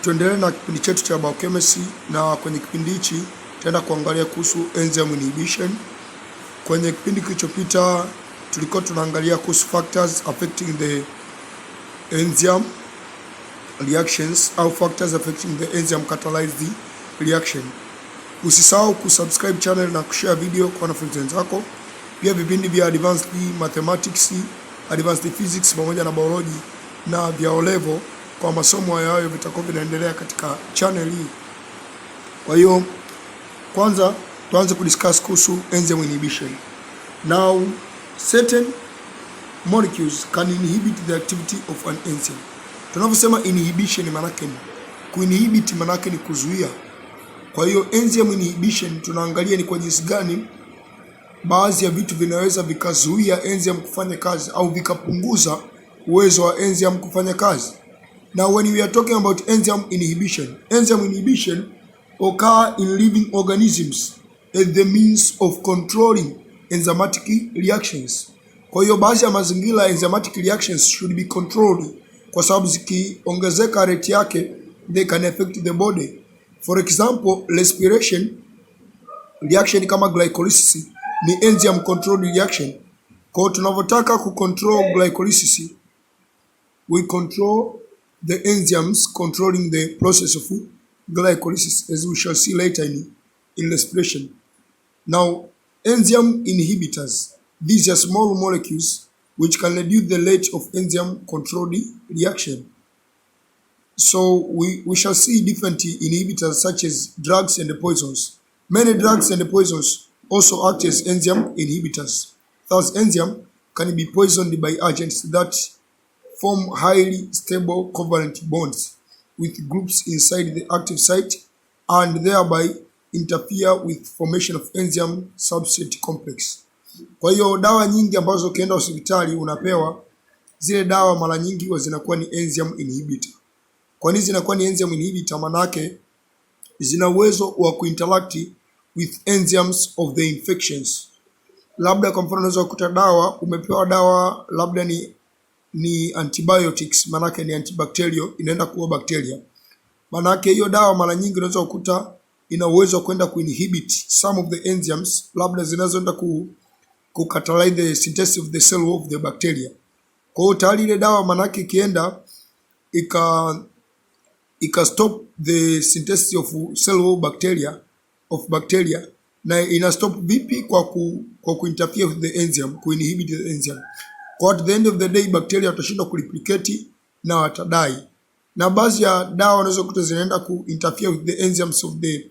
Tuendelee na kipindi chetu cha Biochemistry, na kwenye kipindi hichi tutaenda kuangalia kuhusu Enzyme Inhibition. Kwenye kipindi kilichopita tulikuwa tunaangalia kuhusu factors affecting the enzyme reactions au factors affecting the enzyme catalyzed reaction. Usisahau kusubscribe channel na kushare video kwa wanafunzi wenzako. Pia vipindi vya advanced mathematics, advanced physics pamoja na biology na vya O level kwa masomo hayo vitakuwa vinaendelea katika channel hii. Kwa hiyo kwanza tuanze kudiscuss kuhusu enzyme inhibition. Now, certain molecules can inhibit the activity of an enzyme. Tunavyosema inhibition manake ni kuinhibit, manake ni kuzuia. Kwa hiyo enzyme inhibition tunaangalia ni kwa jinsi gani baadhi ya vitu vinaweza vikazuia enzyme kufanya kazi au vikapunguza uwezo wa enzyme kufanya kazi. Now when we are talking about enzyme inhibition occur in living organisms as the means of controlling enzymatic reactions. Kwa hiyo baadhi ya mazingira enzymatic reactions should be controlled, kwa sababu zikiongezeka rate yake they can affect the body. For example, respiration reaction kama glycolysis ni enzyme controlled reaction. Kwa hiyo tunavyotaka kucontrol glycolysis, we control the enzymes controlling the process of glycolysis, as we shall see later in respiration. Now, enzyme inhibitors, these are small molecules which can reduce the rate of enzyme controlled reaction. So we shall see different inhibitors such as drugs and poisons. Many drugs and poisons also act as enzyme inhibitors. Thus, enzyme can be poisoned by agents that form highly stable covalent bonds with groups inside the active site and thereby interfere with formation of enzyme substrate complex. Kwa hiyo dawa nyingi ambazo ukienda hospitali unapewa, zile dawa mara nyingi zinakuwa ni enzyme inhibitor. Kwa nini zinakuwa ni enzyme inhibitor? Manake zina uwezo wa kuinteract with enzymes of the infections. Labda kwa mfano unaweza kukuta dawa umepewa dawa labda ni antibiotics, manake ni antibacterial, inaenda kuua bacteria. Manake hiyo dawa mara nyingi unaweza kukuta ina uwezo wa kwenda kuinhibit some of the enzymes labda zinazoenda catalyze the synthesis of the cell wall of the bacteria. Kwa hiyo tayari ile dawa manake ikienda ika stop the synthesis of cell wall bacteria na ina stop vipi? Kwa kuinterfere with the enzyme, kuinhibit the enzyme. Kwa at the end of the day bacteria watashindwa kureplicate na watadai. Na baadhi ya dawa unaweza kukuta zinaenda kuinterfere with the enzymes of the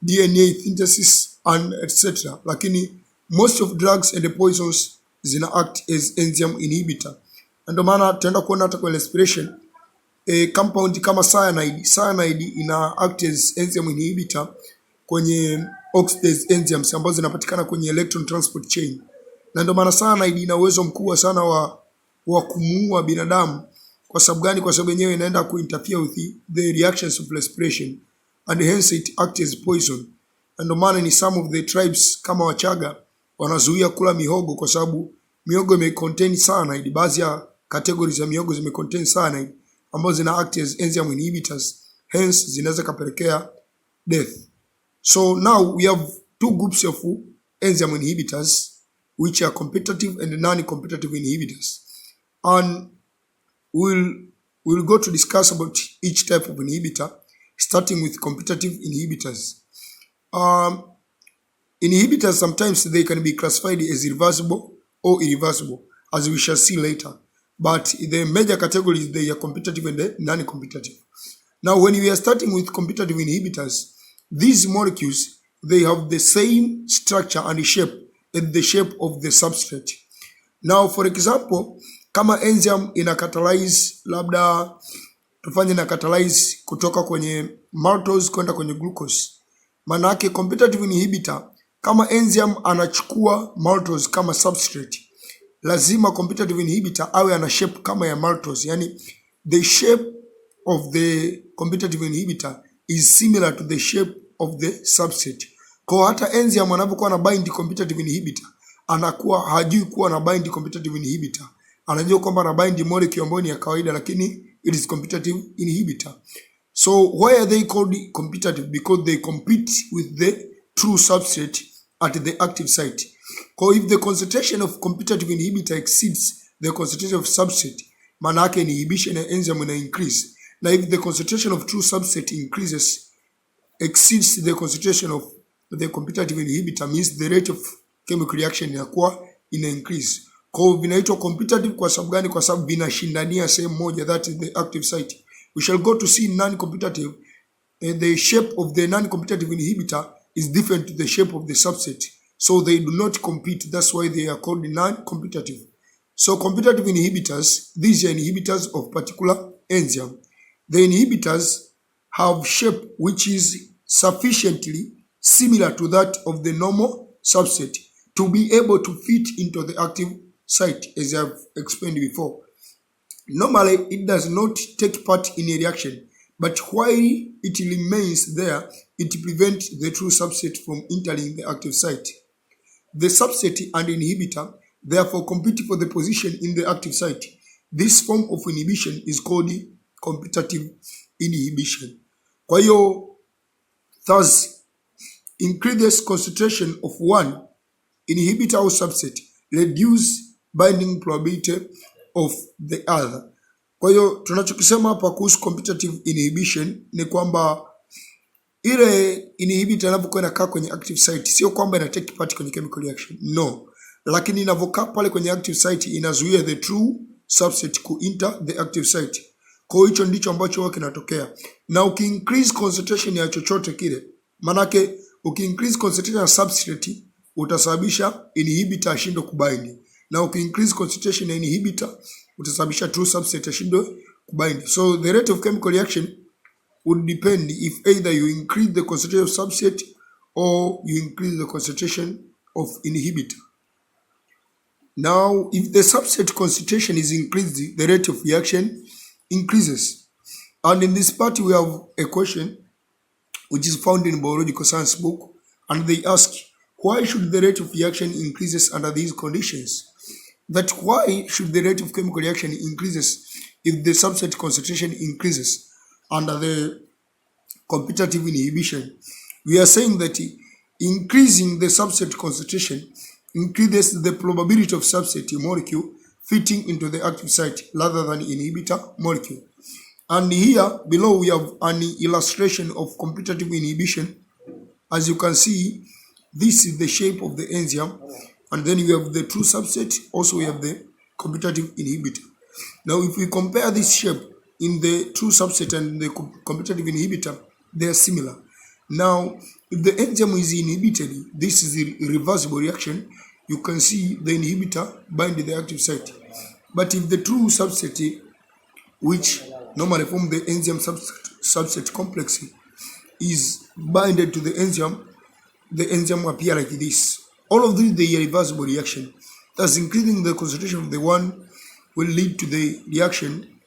DNA synthesis and etc. Lakini most of drugs and the poisons zina act as enzyme inhibitor. Ndio maana tutaenda kuona hata kwa respiration compound kama cyanide ina act as enzyme inhibitor kwenye oxidase enzymes ambazo zinapatikana kwenye electron transport chain. Na ndio maana cyanide ina uwezo mkubwa sana wa kumuua binadamu. Kwa sababu gani? Kwa sababu yenyewe inaenda kuinterfere with the reactions of respiration and hence it acts as poison. Na ndio maana ni some of the tribes kama Wachaga wanazuia kula mihogo kwa sababu mihogo imecontain cyanide. Baadhi ya categories za mihogo zimecontain cyanide ambazo zina act as enzyme inhibitors, hence zinaweza kapelekea death. So now we have two groups of enzyme inhibitors which are competitive and non-competitive inhibitors, and we'll go to discuss about each type of inhibitor, starting with competitive inhibitors. Inhibitors sometimes they can be classified as reversible or irreversible, as we shall see later, but the major categories they are competitive and non-competitive. Now when we are starting with competitive inhibitors, these molecules they have the same structure and shape as the shape of the substrate. Now for example, kama enzyme ina catalyze, labda tufanye na catalyze kutoka kwenye maltose kwenda kwenye glucose. Manake competitive inhibitor, kama enzyme anachukua maltose kama substrate, lazima competitive inhibitor awe ana shape kama ya maltose. Yani the shape of the competitive inhibitor is similar to the shape of the substrate. Kwa hata enzyme anapokuwa na bind competitive inhibitor, anakuwa hajui kuwa na bind competitive inhibitor. Anajua kwamba na bind molecule ambayo ni ya kawaida, lakini it is competitive inhibitor. So why are they called competitive? Because they compete with the true substrate at the active site. So if the concentration of competitive inhibitor exceeds the concentration of substrate, maana yake inhibition ya enzyme ina increase. Now if the concentration of true substrate exceeds the concentration of the competitive inhibitor, means the rate of chemical reaction inakuwa ina increase. Kwa hiyo vinaitwa competitive kwa sababu gani? Kwa sababu vinashindania sehemu moja, that is the active site. We shall go to see non-competitive. The shape of the non-competitive inhibitor is different to the shape of the substrate. So they do not compete. That's why they are called non-competitive. So competitive inhibitors, these are inhibitors of particular enzyme. The inhibitors have shape which is sufficiently similar to that of the normal substrate to be able to fit into the active site, as I've explained before. Normally, it does not take part in a reaction, but while it remains there, it prevents the true substrate from entering the active site. The substrate and inhibitor therefore compete for the position in the active site. This form of inhibition is called competitive inhibition. Kwa hiyo, thus, increases concentration of one inhibitor or substrate reduce binding probability of the other. Kwa hiyo tunachokisema hapa kuhusu competitive inhibition ni kwamba ile inhibitor inapokuwa inakaa kwenye active site sio kwamba ina take part kwenye chemical reaction, no, lakini inavokaa pale kwenye active site inazuia the true substrate ku enter the active site. Kwa hiyo hicho ndicho ambacho huwa kinatokea. Na ukiincrease concentration ya chochote kile, manake ukiincrease concentration ya substrate utasababisha inhibitor ashindwe kubind. Na ukiincrease concentration ya inhibitor utasababisha true substrate ashindwe kubind. So the rate of chemical reaction would depend if either you increase the concentration of substrate or you increase the concentration of inhibitor. Now, if the substrate concentration is increased, the rate of reaction increases. And in this part, we have a question which is found in biological science book, and they ask, why should the rate of reaction increases under these conditions? That why should the rate of chemical reaction increases if the substrate concentration increases under the competitive inhibition? We are saying that increasing the substrate concentration increases the probability of substrate molecule fitting into the active site rather than inhibitor molecule. And here below we have an illustration of competitive inhibition. As you can see, this is the shape of the enzyme, and then we have the true substrate, also we have the competitive inhibitor. Now if we compare this shape in the true substrate and the competitive inhibitor, they are similar. Now if the enzyme is inhibited, this is a reversible reaction. You can see the inhibitor bind the active site. But if the true substrate, which normally form the enzyme substrate complex, is binded to the enzyme appear like this. All of these, they are reversible reaction. Thus, increasing the concentration of the one will lead to the reaction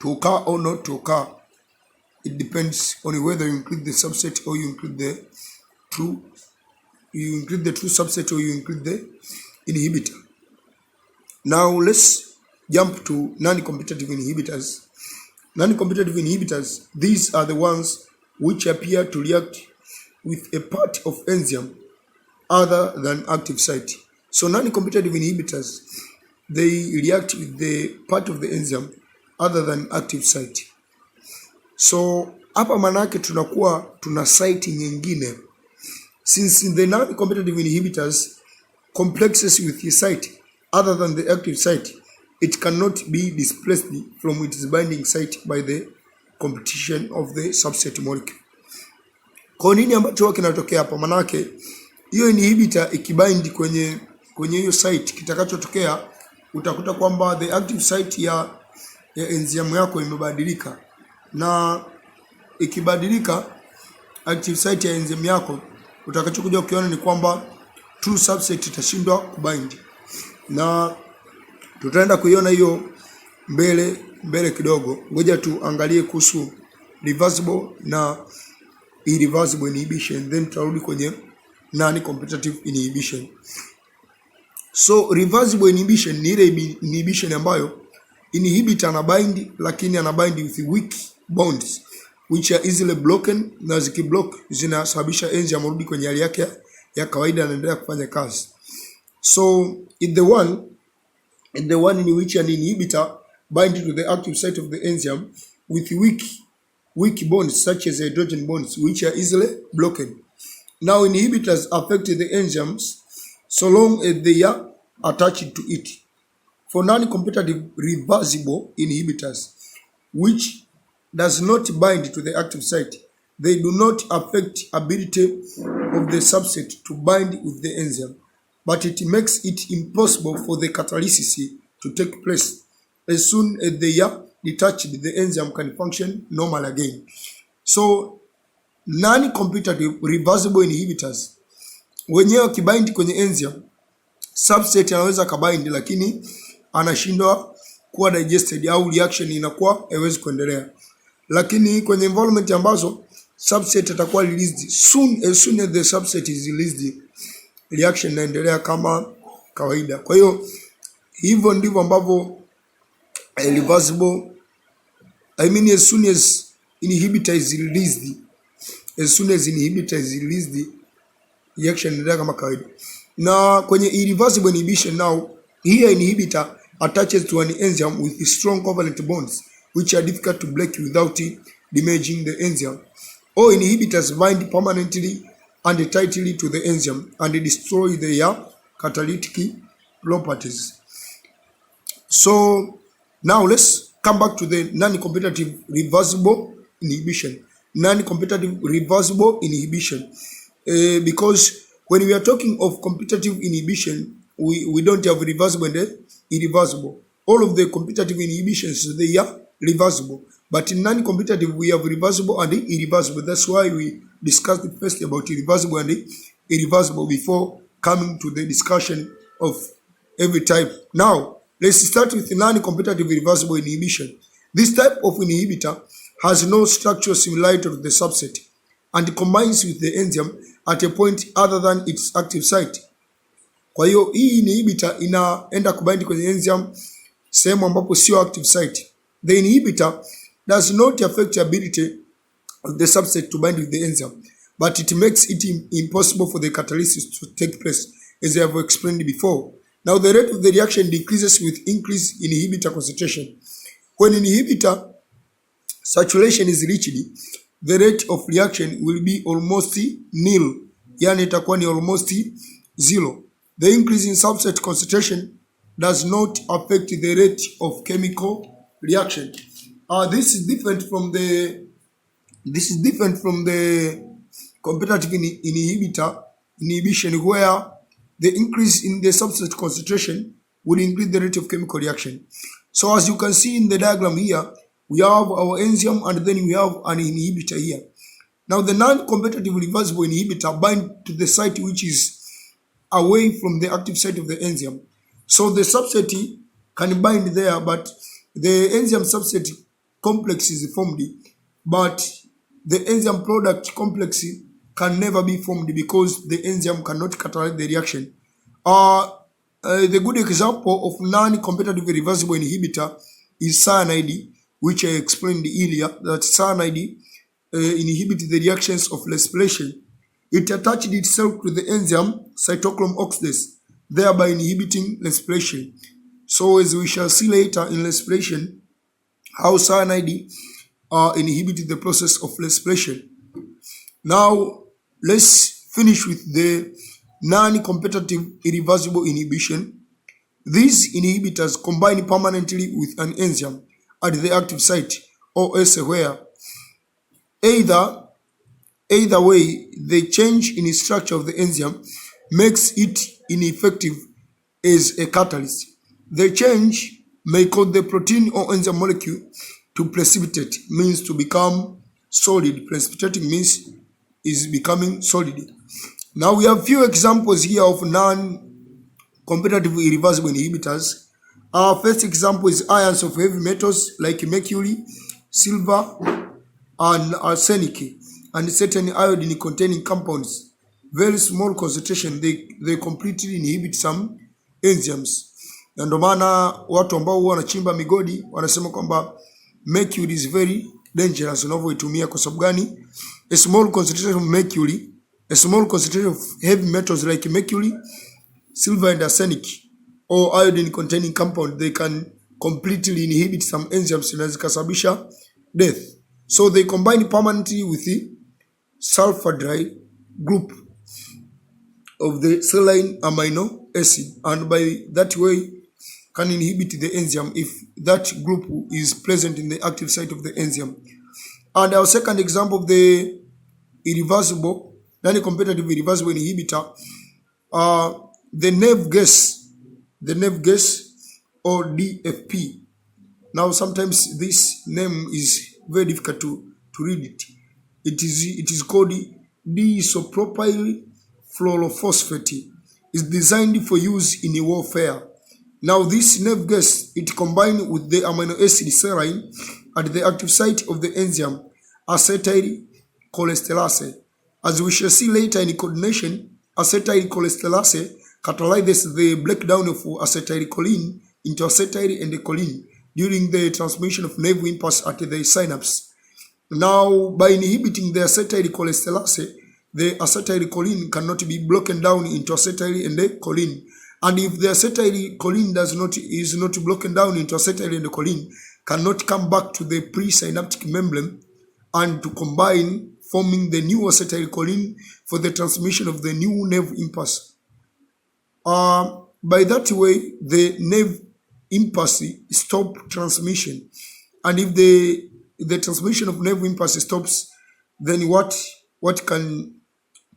to occur or not to occur. It depends on whether you include the substrate or you include the true substrate or you include the inhibitor. Now let's jump to non-competitive inhibitors. Non-competitive inhibitors, these are the ones which appear to react with a part of enzyme other than active site. So non-competitive inhibitors, they react with the part of the enzyme other than active site. So hapa manake tunakuwa tuna site nyingine. Since in the non-competitive inhibitors complexes with the site other than the active site, it cannot be displaced from its binding site by the competition of the substrate molecule. Kwa nini ambacho kinatokea hapa? Manake hiyo inhibitor ikibind kwenye hiyo site, kitakachotokea utakuta kwamba the active site ya enzyme yako imebadilika, na ikibadilika active site ya enzyme yako, utakachokuja ukiona ni kwamba true substrate itashindwa kubind, na tutaenda kuiona hiyo mbele kidogo. Ngoja tuangalie kuhusu reversible na irreversible inhibition, then tutarudi kwenye non-competitive inhibition. So reversible inhibition ni ile inhibition ambayo inhibitor anabind, lakini anabind with weak bonds, which are easily broken, na zikiblock zinasababisha enzyme rudi kwenye hali yake ya kawaida, anaendelea kufanya kazi. So in the one in which an inhibitor binds to the active site of the enzyme with weak bonds such as hydrogen bonds which are easily broken. Now inhibitors affect the enzymes so long as they are attached to it. For non-competitive reversible inhibitors, which does not bind to the active site, they do not affect ability of the substrate to bind with the enzyme, but it makes it impossible for the catalysis to take place. As soon as they are detached, the enzyme can function normal again. So non-competitive reversible inhibitors, wenyewe kibind kwenye enzyme, substrate anaweza kabind lakini anashindwa kuwa digested au reaction inakuwa haiwezi kuendelea. Lakini kwenye environment ambazo substrate atakuwa released as soon as the substrate is released, reaction inaendelea kama kawaida. Kwa hiyo hivyo ndivyo ambavyo reversible, as soon as inhibitor is released, reaction inaendelea kama kawaida. Na kwenye irreversible inhibition, now here inhibitor attaches to an enzyme with strong covalent bonds which are difficult to break without damaging the enzyme. All inhibitors bind permanently and tightly to the enzyme and destroy their catalytic properties. So now let's come back to the non-competitive reversible inhibition. Non-competitive reversible inhibition, because when we are talking of competitive inhibition, we don't have reversible and irreversible. All of the competitive inhibitions, they are reversible, but in non-competitive we have reversible and irreversible. That's why we discussed first about irreversible and irreversible before coming to the discussion of every type. Now let's start with non-competitive reversible inhibition. This type of inhibitor has no structural similarity to the substrate and combines with the enzyme at a point other than its active site. Kwa hiyo hii inhibitor inaenda kubind kwenye enzyme sehemu ambapo sio active site. The inhibitor does not affect the ability of the substrate to bind with the enzyme, but it makes it impossible for the catalysis to take place, as I have explained before. Now the rate of the reaction decreases with increased inhibitor concentration. When inhibitor saturation is reached, the rate of reaction will be almost nil, yani itakuwa ni almost zero. The increase in substrate concentration does not affect the rate of chemical reaction. This is different from the competitive inhibition, where the increase in the substrate concentration would increase the rate of chemical reaction. So as you can see in the diagram here, we have our enzyme and then we have an inhibitor here. Now the non-competitive reversible inhibitor binds to the site which is away from the active site of the enzyme. So the substrate can bind there, but the enzyme substrate complex is formed, but the enzyme product complex can never be formed because the enzyme cannot catalyze the reaction. The good example of non-competitive reversible inhibitor is cyanide, which I explained earlier, that cyanide inhibits the reactions of respiration. It attached itself to the enzyme cytochrome oxidase, thereby inhibiting respiration. So as we shall see later in respiration, how cyanide inhibits the process of respiration. Now let's finish with the non-competitive irreversible inhibition. These inhibitors combine permanently with an enzyme at the active site or elsewhere. Either way, the change in the structure of the enzyme makes it ineffective as a catalyst. The change may cause the protein or enzyme molecule to precipitate, means to become solid. Precipitating means is becoming solid. Now we have few examples here of non-competitive irreversible inhibitors. Our first example is ions of heavy metals like mercury, silver, and arsenic, and certain iodine containing compounds. Very small concentration, they completely inhibit some enzymes. Na ndio maana watu ambao wanachimba migodi wanasema kwamba mercury is very dangerous unavyoitumia. Kwa sababu gani? A small concentration of mercury, a small concentration of heavy metals like mercury, silver and arsenic or iodine containing compound, they can completely inhibit some enzymes na zikasababisha death. So they combine permanently with the sulfhydryl group of the serine amino acid, and by that way can inhibit the enzyme if that group is present in the active site of the enzyme. And our second example of the irreversible, non-competitive irreversible inhibitor, the nerve gas or DFP. Now sometimes this name is very difficult to read it. It is called diisopropyl fluorophosphate. It's designed for use in warfare. Now this nerve gas, it combined with the amino acid serine at the active site of the enzyme acetylcholesterase. As we shall see later in coordination, acetylcholesterase catalyzes the breakdown of acetylcholine into acetyl and choline during the transmission of nerve impulse at the synapse. Now, by inhibiting the acetylcholesterase, the acetylcholine cannot be broken down into acetyl and choline. And if the acetylcholine is not broken down into acetyl and choline, cannot come back to the presynaptic membrane and to combine, forming the new acetylcholine for the transmission of the new nerve impulse. By that way, the nerve impulse stop transmission. And if the transmission of nerve impulse stops, then what can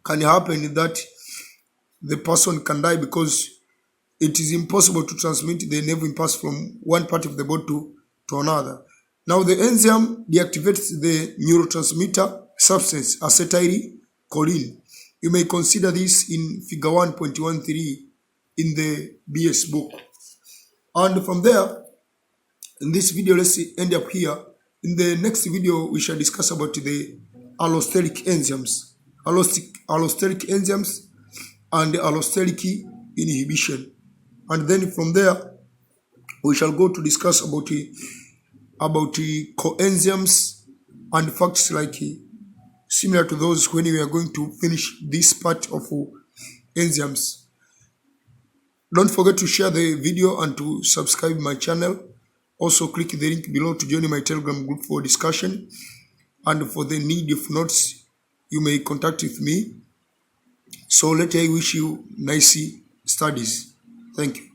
happen is that the person can die, because it is impossible to transmit the nerve impulse from one part of the body to another. Now the enzyme deactivates the neurotransmitter substance acetylcholine. You may consider this in figure 1.13 in the BS book. And from there, in this video, let's end up here. In the next video, we shall discuss about the allosteric enzymes, allosteric enzymes and allosteric inhibition. And then from there, we shall go to discuss about coenzymes and facts like similar to those when we are going to finish this part of enzymes. Don't forget to share the video and to subscribe my channel. Also click the link below to join my Telegram group for discussion. And for the need of notes, you may contact with me. So let I wish you nice studies. Thank you.